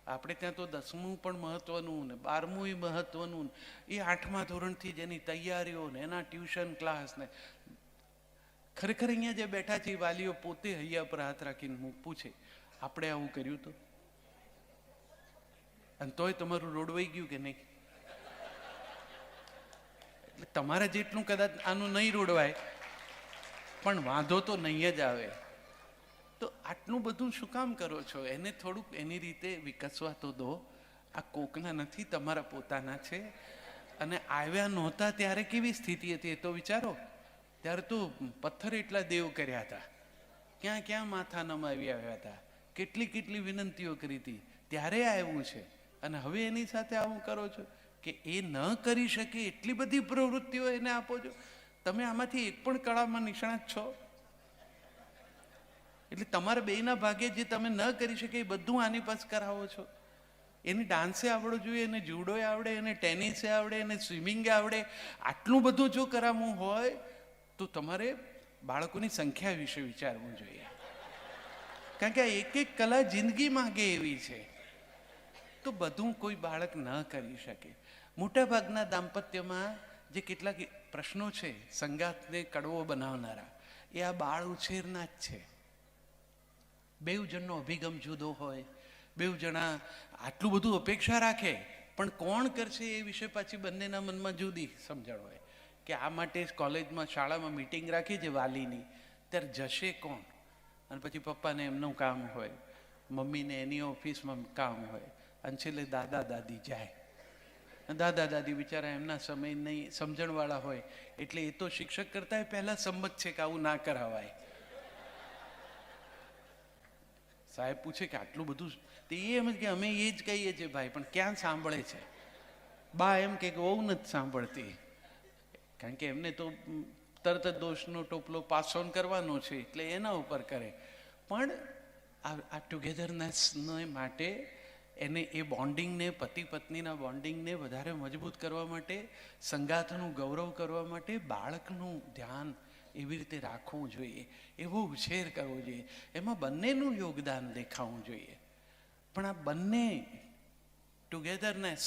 આપણે ત્યાં તો 10મું પણ મહત્વનું ને 12મું મહત્વનું, એ 8મા ધોરણથી જેની તૈયારીઓ ને એના ટ્યુશન ક્લાસ ને. ખરેખર અહીંયા જે બેઠા છે વાલીઓ પોતે હૈયા પર હાથ રાખીને પૂછે, આપણે આવું કર્યું તો? અને તોય તમારું રોડવાઈ ગયું કે નહીં? એટલે તમારા જેટલું કદાચ આનું નહીં રોડવાય, પણ વાંધો તો નહીં જ આવે. તો આટલું બધું શું કામ કરો છો? એને થોડુંક એની રીતે વિકસવા તો દો. આ કોકના નથી, તમારા પોતાના છે. અને આવ્યા નહોતા ત્યારે કેવી સ્થિતિ હતી એ તો વિચારો. ત્યારે તો પથ્થર એટલા દેવ કર્યા હતા, ક્યાં ક્યાં માથા નમાવી આવ્યા હતા, કેટલી કેટલી વિનંતીઓ કરી હતી, ત્યારે આવ્યું છે. અને હવે એની સાથે આવું કરો છો કે એ ન કરી શકે એટલી બધી પ્રવૃત્તિઓ એને આપો છો. તમે આમાંથી એક પણ કળામાં નિષ્ણાત છો? એટલે તમારા બેયના ભાગે જે તમે ન કરી શકે એ બધું આની પાસ કરાવો છો. એને ડાન્સે આવડવું જોઈએ, એને જુડોએ આવડે, એને ટેનિસે આવડે, એને સ્વિમિંગે આવડે. આટલું બધું જો કરાવવું હોય તો તમારે બાળકોની સંખ્યા વિશે વિચારવું જોઈએ. કારણ કે આ એક એક કલા જિંદગી માંગે એવી છે. તો બધું કોઈ બાળક ન કરી શકે. મોટાભાગના દાંપત્યમાં જે કેટલાક પ્રશ્નો છે સંગાતને કડવો બનાવનારા, એ આ બાળ ઉછેરના જ છે. બેઉ જણનો અભિગમ જુદો હોય, બેઉ જણા આટલું બધું અપેક્ષા રાખે, પણ કોણ કરશે એ વિશે પાછી બંનેના મનમાં જુદી સમજણ હોય કે આ માટે કોલેજમાં શાળામાં મિટિંગ રાખી છે વાલીની, ત્યારે જશે કોણ? અને પછી પપ્પાને એમનું કામ હોય, મમ્મીને એની ઓફિસમાં કામ હોય, અને છેલ્લે દાદા દાદી જાય. દાદા દાદી બિચારા એમના સમય નહીં સમજણવાળા હોય, એટલે એ તો શિક્ષક કરતા પહેલા સંમત છે કે આવું ના કરાવાય. સાહેબ પૂછે કે આટલું બધું, તો એ એમ કે અમે એ જ કહીએ છીએ ભાઈ, પણ ક્યાં સાંભળે છે? બા એમ કે બહુ નથી સાંભળતી, કારણ કે એમને તો તરત જ દોષનો ટોપલો પાસ ઓન કરવાનો છે, એટલે એના ઉપર કરે. પણ આ ટુગેધરનેસ માટે એને એ બોન્ડિંગને, પતિ પત્નીના બોન્ડિંગને વધારે મજબૂત કરવા માટે, સંગાથનું ગૌરવ કરવા માટે બાળકનું ધ્યાન એવી રીતે રાખવું જોઈએ, એવો ઉછેર કરવો જોઈએ, એમાં બંનેનું યોગદાન દેખાવું જોઈએ. પણ આ બંને ટુગેધરનેસ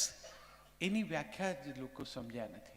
એની વ્યાખ્યા જ લોકો સમજ્યા નથી.